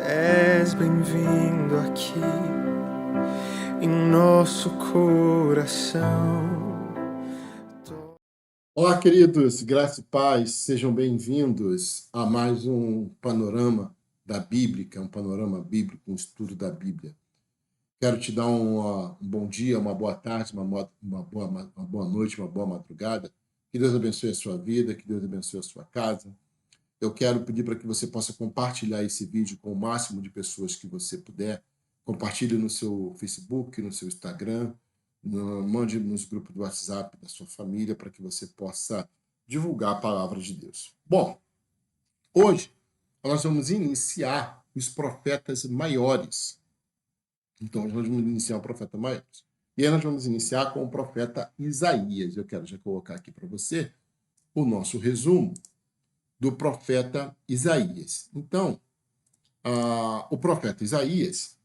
És bem-vindo aqui em nosso coração. Olá, queridos, graça e paz, sejam bem-vindos a mais um panorama da Bíblia, um panorama bíblico, um estudo da Bíblia. Quero te dar um bom dia, uma boa tarde, uma boa noite, uma boa madrugada. Que Deus abençoe a sua vida, que Deus abençoe a sua casa. Eu quero pedir para que você possa compartilhar esse vídeo com o máximo de pessoas que você puder. Compartilhe no seu Facebook, no seu Instagram, mande nos grupos do WhatsApp da sua família para que você possa divulgar a palavra de Deus. Bom, hoje nós vamos iniciar os profetas maiores. Então, nós vamos iniciar o profeta maiores. E aí nós vamos iniciar com o profeta Isaías. Eu quero já colocar aqui para você o nosso resumo do profeta Isaías. Então, o profeta Isaías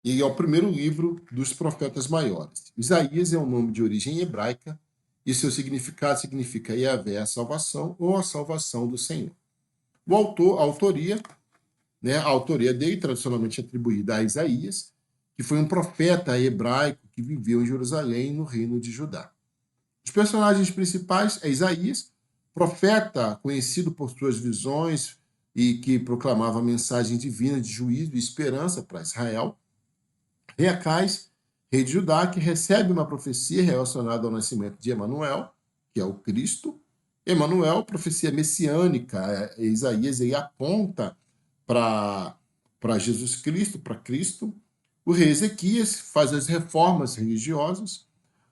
ele é o primeiro livro dos profetas maiores. Isaías é um nome de origem hebraica e seu significado significa Yahvé, a salvação ou a salvação do Senhor. A autoria dele, tradicionalmente atribuída a Isaías, que foi um profeta hebraico que viveu em Jerusalém, no reino de Judá. Os personagens principais é Isaías, profeta conhecido por suas visões e que proclamava a mensagem divina de juízo e esperança para Israel. Reacais, rei de Judá, que recebe uma profecia relacionada ao nascimento de Emanuel, que é o Cristo. Emanuel, profecia messiânica. Isaías ele aponta para Jesus Cristo, para Cristo. O rei Ezequias faz as reformas religiosas.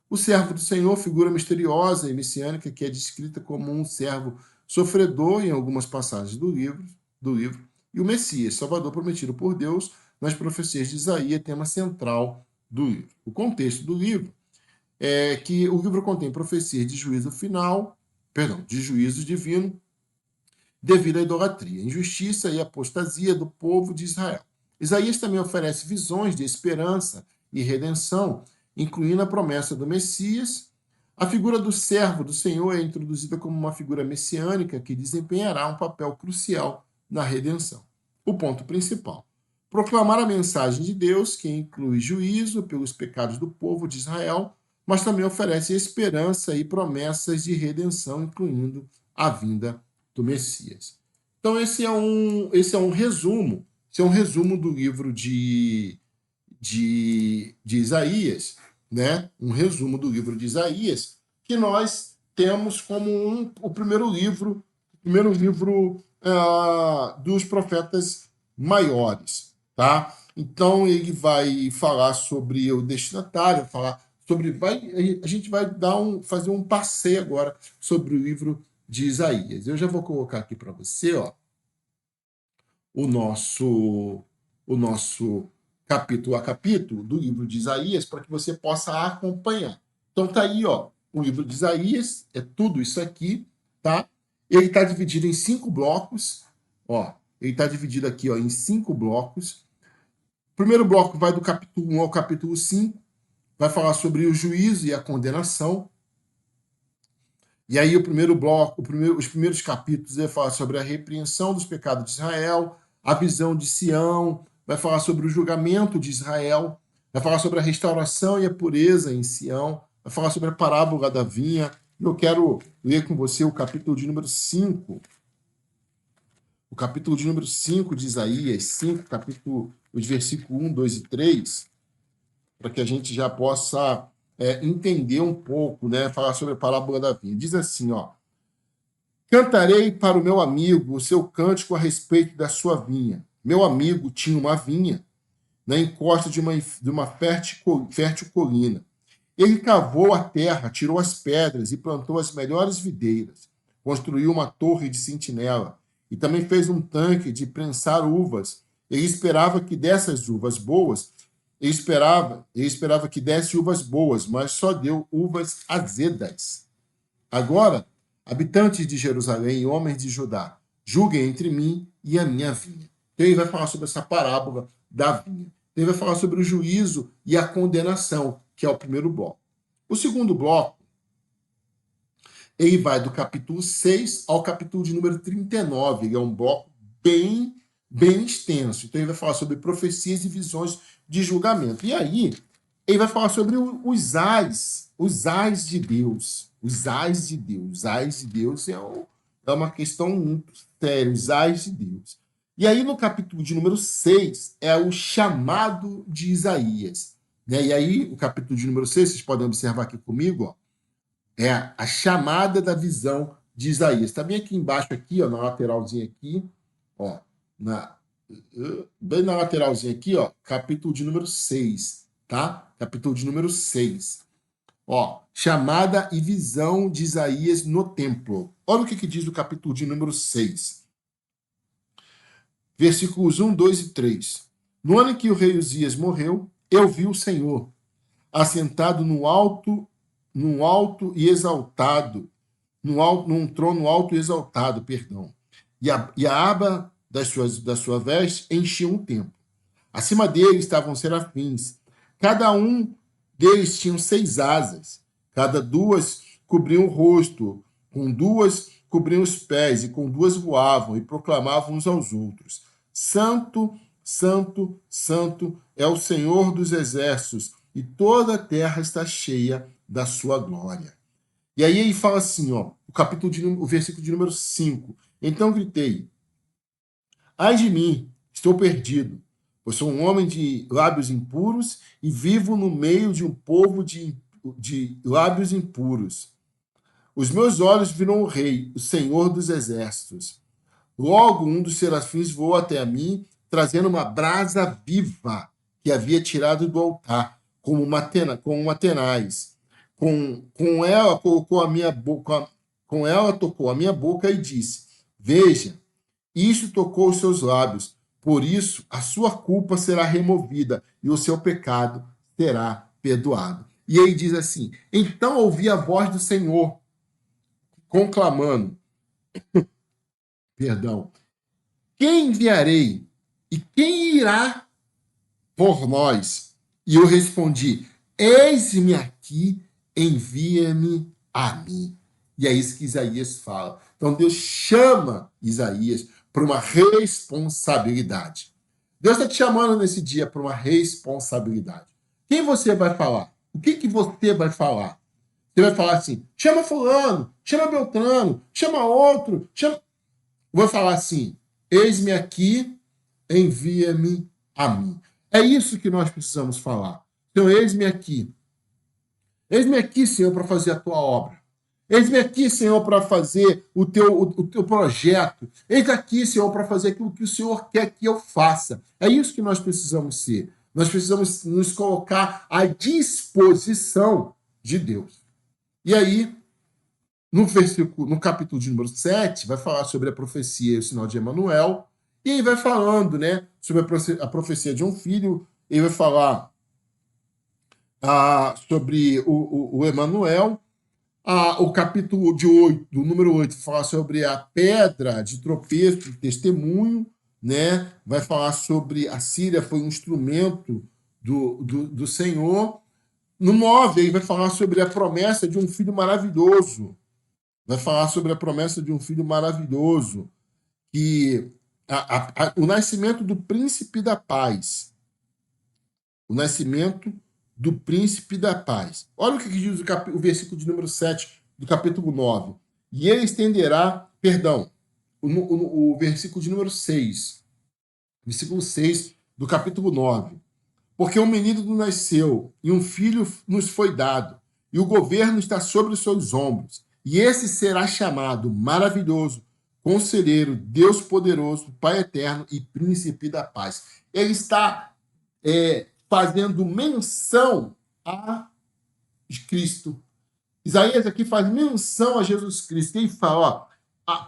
O servo do Senhor, figura misteriosa e messiânica, que é descrita como um servo sofredor em algumas passagens do livro. E o Messias, Salvador prometido por Deus, nas profecias de Isaías, tema central do livro. O contexto do livro é que o livro contém profecias de juízo de juízo divino, devido à idolatria, injustiça e apostasia do povo de Israel. Isaías também oferece visões de esperança e redenção, incluindo a promessa do Messias. A figura do servo do Senhor é introduzida como uma figura messiânica que desempenhará um papel crucial na redenção. O ponto principal: proclamar a mensagem de Deus, que inclui juízo pelos pecados do povo de Israel, mas também oferece esperança e promessas de redenção, incluindo a vinda do Messias. Então, esse é um resumo do livro de Isaías, né? Um resumo do livro de Isaías, que nós temos como o primeiro livro dos profetas maiores, tá? Então ele vai falar sobre o destinatário, a gente vai fazer um passeio agora sobre o livro de Isaías. Eu já vou colocar aqui para você, ó, o nosso capítulo a capítulo do livro de Isaías, para que você possa acompanhar. Então tá aí, ó, o livro de Isaías, é tudo isso aqui, tá? Ele está dividido em 5 blocos, ó. Ele está dividido aqui, ó, em 5 blocos. O primeiro bloco vai do capítulo 1 ao capítulo 5, vai falar sobre o juízo e a condenação. E aí o primeiro bloco, os primeiros capítulos vai falar sobre a repreensão dos pecados de Israel, a visão de Sião, vai falar sobre o julgamento de Israel, vai falar sobre a restauração e a pureza em Sião, vai falar sobre a parábola da vinha. Eu quero ler com você o capítulo de número 5. O capítulo de número 5 de Isaías, 5, capítulo, os versículos 1, 2 e 3, para que a gente já possa entender um pouco, né? Falar sobre a parábola da vinha. Diz assim, ó: cantarei para o meu amigo o seu cântico a respeito da sua vinha. Meu amigo tinha uma vinha na encosta de uma fértil colina. Ele cavou a terra, tirou as pedras e plantou as melhores videiras. Construiu uma torre de sentinela e também fez um tanque de prensar uvas. Ele esperava que dessas uvas boas, ele esperava que desse uvas boas, mas só deu uvas azedas. Agora, habitantes de Jerusalém e homens de Judá, julguem entre mim e a minha vinha. Então ele vai falar sobre essa parábola da vinha. Ele vai falar sobre o juízo e a condenação, que é o primeiro bloco. O segundo bloco, ele vai do capítulo 6 ao capítulo de número 39. Ele é um bloco bem extenso. Então, ele vai falar sobre profecias e visões de julgamento. E aí, ele vai falar sobre os ais de Deus. Os ais de Deus. Os ais de Deus é uma questão muito séria, os ais de Deus. E aí, no capítulo de número 6, é o chamado de Isaías. Né? E aí, o capítulo de número 6, vocês podem observar aqui comigo, ó, é a chamada da visão de Isaías. Está bem aqui embaixo, aqui, ó, na lateralzinha aqui, ó, bem na lateralzinha aqui, ó, capítulo de número 6, tá? Capítulo de número 6. Ó, chamada e visão de Isaías no templo. Olha o que diz o capítulo de número 6. Versículos 1, 2 e 3. No ano em que o rei Uzias morreu, eu vi o Senhor assentado num trono alto e exaltado, perdão. E a aba da sua veste enchia um templo. Acima dele estavam serafins. Cada um deles tinha 6 asas. Cada 2 cobriam o rosto, com 2 cobriam os pés, e com 2 voavam e proclamavam uns aos outros: Santo, Santo, Santo é o Senhor dos exércitos, e toda a terra está cheia da sua glória. E aí ele fala assim, ó, o versículo de número 5. Então gritei: ai de mim, estou perdido, pois sou um homem de lábios impuros e vivo no meio de um povo de lábios impuros. Os meus olhos viram o Rei, o Senhor dos exércitos. Logo um dos serafins voou até a mim, trazendo uma brasa viva que havia tirado do altar, como uma tenaz. Com ela colocou a minha boca, com ela tocou a minha boca e disse: veja, isto tocou os seus lábios, por isso a sua culpa será removida e o seu pecado será perdoado. E ele diz assim: então ouvi a voz do Senhor conclamando, perdão, quem enviarei e quem irá por nós? E eu respondi: eis-me aqui, envia-me a mim. E é isso que Isaías fala. Então Deus chama Isaías para uma responsabilidade. Deus está te chamando nesse dia para uma responsabilidade. Quem você vai falar? O que você vai falar? Você vai falar assim: chama fulano, chama Beltrano, chama outro, chama... Vou falar assim: eis-me aqui, envia-me a mim. É isso que nós precisamos falar. Então, eis-me aqui. Eis-me aqui, Senhor, para fazer a tua obra. Eis-me aqui, Senhor, para fazer o teu projeto. Eis aqui, Senhor, para fazer aquilo que o Senhor quer que eu faça. É isso que nós precisamos ser. Nós precisamos nos colocar à disposição de Deus. E aí, no capítulo de número 7, vai falar sobre a profecia e o sinal de Emanuel. E aí vai falando, né, sobre a profecia de um filho. Ele vai falar sobre o Emanuel. O capítulo do número 8, vai falar sobre a pedra de tropeço, de testemunho, né? Vai falar sobre a Síria foi um instrumento do Senhor. No 9, ele vai falar sobre a promessa de um filho maravilhoso. Vai falar sobre a promessa de um filho maravilhoso, que o nascimento do príncipe da paz. O nascimento do príncipe da paz. Olha o que diz o versículo de número 7 do capítulo 9. E ele estenderá, o versículo de número 6. Versículo 6 do capítulo 9. Porque um menino nos nasceu e um filho nos foi dado, e o governo está sobre os seus ombros. E esse será chamado Maravilhoso, Conselheiro, Deus Poderoso, Pai Eterno e Príncipe da Paz. Ele está fazendo menção a Cristo. Isaías aqui faz menção a Jesus Cristo. Ele fala,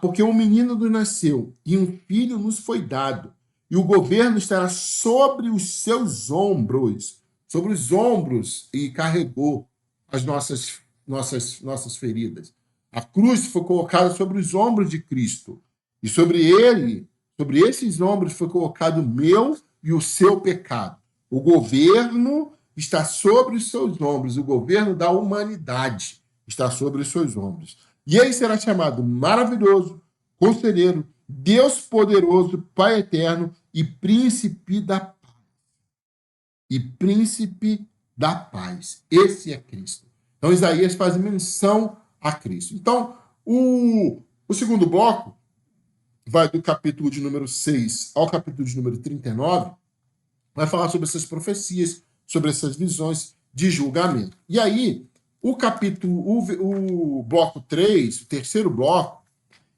porque um menino nos nasceu e um filho nos foi dado, e o governo estará sobre os seus ombros, e carregou as nossas feridas. A cruz foi colocada sobre os ombros de Cristo, e sobre esses ombros foi colocado o meu e o seu pecado. O governo está sobre os seus ombros, o governo da humanidade está sobre os seus ombros. E ele será chamado Maravilhoso, Conselheiro, Deus poderoso, Pai eterno e príncipe da paz. E príncipe da paz. Esse é Cristo. Então, Isaías faz menção a Cristo. Então, o segundo bloco vai do capítulo de número 6 ao capítulo de número 39, vai falar sobre essas profecias, sobre essas visões de julgamento. E aí, o bloco 3, o terceiro bloco,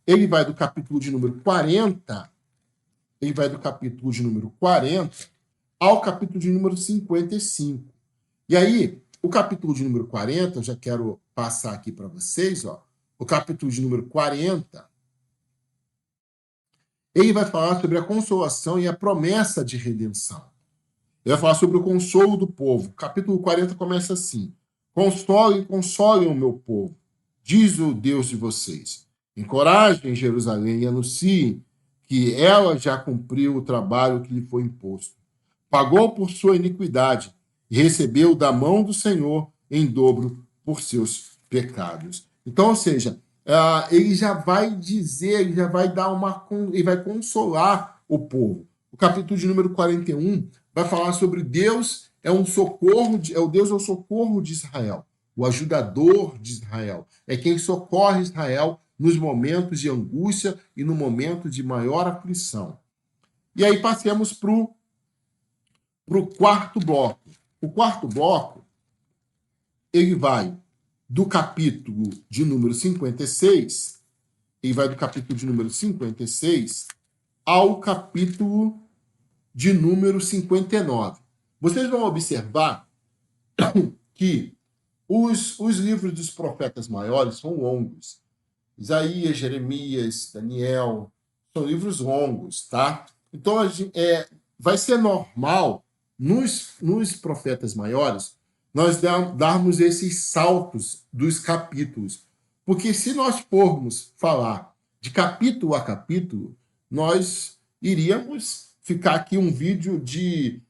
ele vai do capítulo de número 40, ele vai do capítulo de número 40 ao capítulo de número 55. E aí, o capítulo de número 40, eu já quero passar aqui para vocês, ó, o capítulo de número 40, ele vai falar sobre a consolação e a promessa de redenção. Ele vai falar sobre o consolo do povo. O capítulo 40 começa assim: consolem o meu povo, diz o Deus de vocês. Encorajem Jerusalém e anunciem que ela já cumpriu o trabalho que lhe foi imposto. Pagou por sua iniquidade e recebeu da mão do Senhor em dobro por seus pecados. Então, ou seja, ele já vai dizer, ele já vai dar ele vai consolar o povo. O capítulo de número 41 vai falar sobre Deus é o socorro de Israel, o ajudador de Israel, é quem socorre Israel nos momentos de angústia e no momento de maior aflição. E aí passemos para o quarto bloco. O quarto bloco, ele vai do capítulo de número 56, ele vai do capítulo de número 56 ao capítulo de número 59. Vocês vão observar que os livros dos profetas maiores são longos. Isaías, Jeremias, Daniel, são livros longos, tá? Então, vai ser normal, nos profetas maiores, nós darmos esses saltos dos capítulos. Porque se nós formos falar de capítulo a capítulo, nós iríamos ficar aqui um vídeo de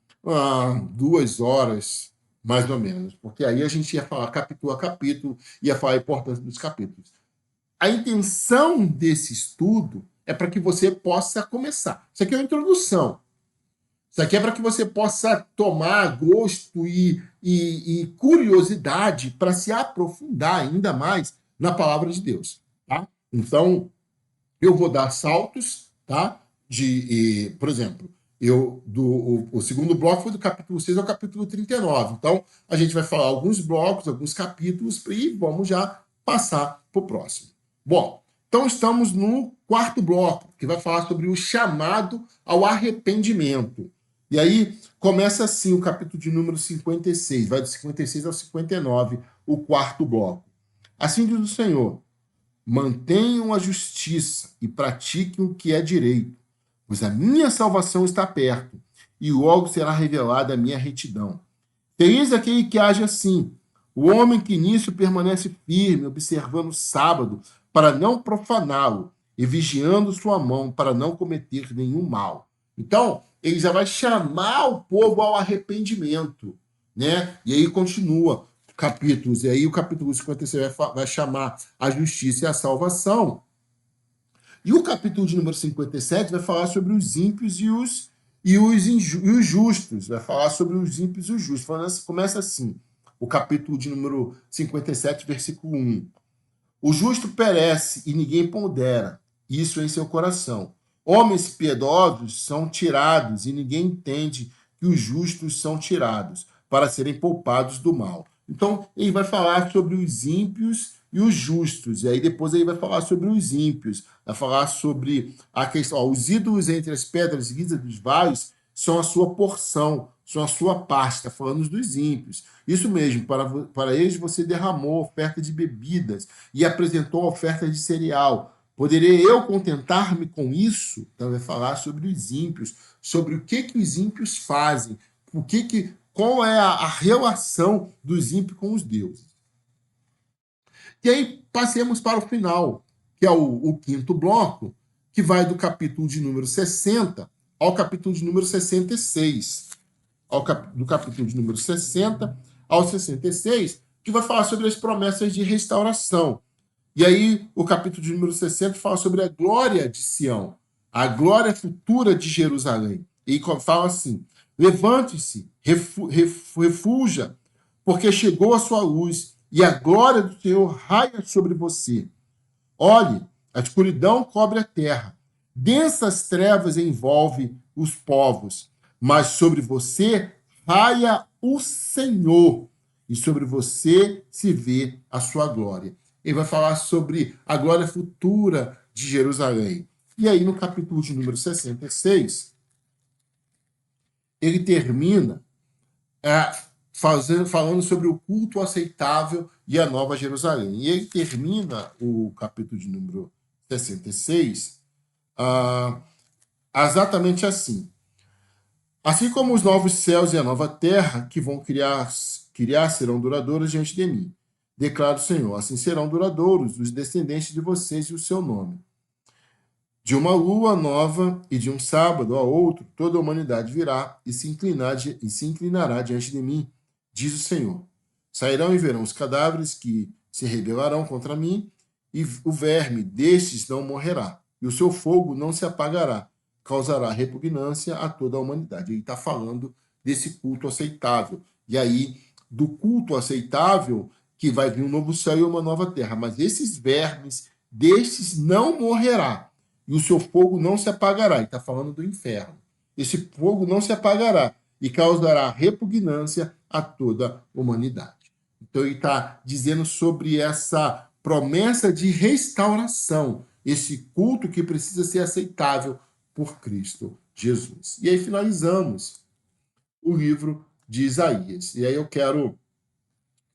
2 horas, mais ou menos. Porque aí a gente ia falar capítulo a capítulo, ia falar a importância dos capítulos. A intenção desse estudo é para que você possa começar. Isso aqui é uma introdução. Isso aqui é para que você possa tomar gosto e curiosidade para se aprofundar ainda mais na palavra de Deus. Tá? Então, eu vou dar saltos, tá? Por exemplo, o segundo bloco foi do capítulo 6 ao capítulo 39. Então, a gente vai falar alguns blocos, alguns capítulos, e vamos já passar para o próximo. Bom, então estamos no quarto bloco, que vai falar sobre o chamado ao arrependimento. E aí começa assim o capítulo de número 56, vai do 56 ao 59, o quarto bloco. Assim diz o Senhor: mantenham a justiça e pratiquem o que é direito, pois a minha salvação está perto, e logo será revelada a minha retidão. Feliz aquele que age assim, o homem que nisso permanece firme, observando o sábado, para não profaná-lo, e vigiando sua mão, para não cometer nenhum mal. Então, ele já vai chamar o povo ao arrependimento, né? E aí continua capítulos, e aí o capítulo 56 vai chamar a justiça e a salvação. E o capítulo de número 57 vai falar sobre os ímpios e os justos, vai falar sobre os ímpios e os justos. Começa assim, o capítulo de número 57, versículo 1. O justo perece e ninguém pondera isso em seu coração. Homens piedosos são tirados e ninguém entende que os justos são tirados para serem poupados do mal. Então, ele vai falar sobre os ímpios e os justos. E aí depois ele vai falar sobre os ímpios. Vai falar sobre a questão. Os ídolos entre as pedras lisas dos vales são a sua porção, são a sua parte. Está falando dos ímpios. Isso mesmo, para eles você derramou oferta de bebidas e apresentou oferta de cereal. Poderei eu contentar-me com isso? Então vai falar sobre os ímpios, sobre o que os ímpios fazem, qual é a relação dos ímpios com os deuses. E aí passemos para o final, que é o quinto bloco, que vai do capítulo de número 60 ao capítulo de número 66. Do capítulo de número 60 ao 66, que vai falar sobre as promessas de restauração. E aí, o capítulo de número 60 fala sobre a glória de Sião. a glória futura de Jerusalém. E fala assim: levante-se, refuja, porque chegou a sua luz e a glória do Senhor raia sobre você. Olhe, a escuridão cobre a terra, densas trevas envolve os povos, mas sobre você raia o Senhor, e sobre você se vê a sua glória. Ele vai falar sobre a glória futura de Jerusalém. E aí, no capítulo de número 66, ele termina falando sobre o culto aceitável e a nova Jerusalém. E ele termina o capítulo de número 66 exatamente assim. Assim como os novos céus e a nova terra que vão criar serão duradouros diante de mim. Declara o Senhor, assim serão duradouros os descendentes de vocês e o seu nome. De uma lua nova e de um sábado a outro, toda a humanidade virá e se inclinará diante de mim, diz o Senhor. Sairão e verão os cadáveres que se rebelarão contra mim, e o verme destes não morrerá, e o seu fogo não se apagará, causará repugnância a toda a humanidade. Ele está falando desse culto aceitável. E aí, do culto aceitável, que vai vir um novo céu e uma nova terra. Mas esses vermes destes não morrerá, e o seu fogo não se apagará. Ele está falando do inferno. Esse fogo não se apagará e causará repugnância a toda a humanidade. Então ele está dizendo sobre essa promessa de restauração, esse culto que precisa ser aceitável por Cristo Jesus. E aí finalizamos o livro de Isaías. E aí eu quero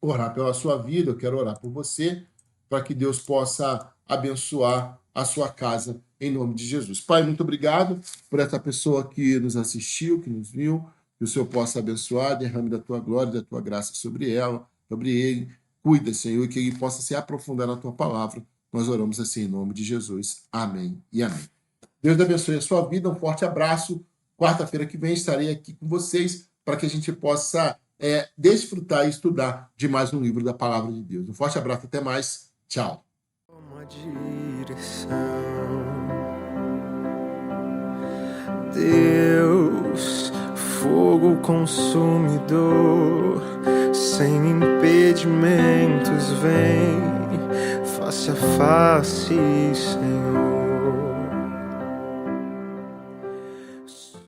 orar pela sua vida, eu quero orar por você, para que Deus possa abençoar a sua casa, em nome de Jesus. Pai, muito obrigado por essa pessoa que nos assistiu, que nos viu, que o Senhor possa abençoar, derrame da tua glória, da tua graça sobre ela, sobre ele. Cuida, Senhor, e que ele possa se aprofundar na tua palavra. Nós oramos assim em nome de Jesus. Amém e amém. Deus abençoe a sua vida, um forte abraço. Quarta-feira que vem estarei aqui com vocês para que a gente possa desfrutar e estudar de mais um livro da Palavra de Deus. Um forte abraço, até mais. Tchau. Uma direção. Deus, fogo consumidor, sem impedimentos, vem face a face, Senhor.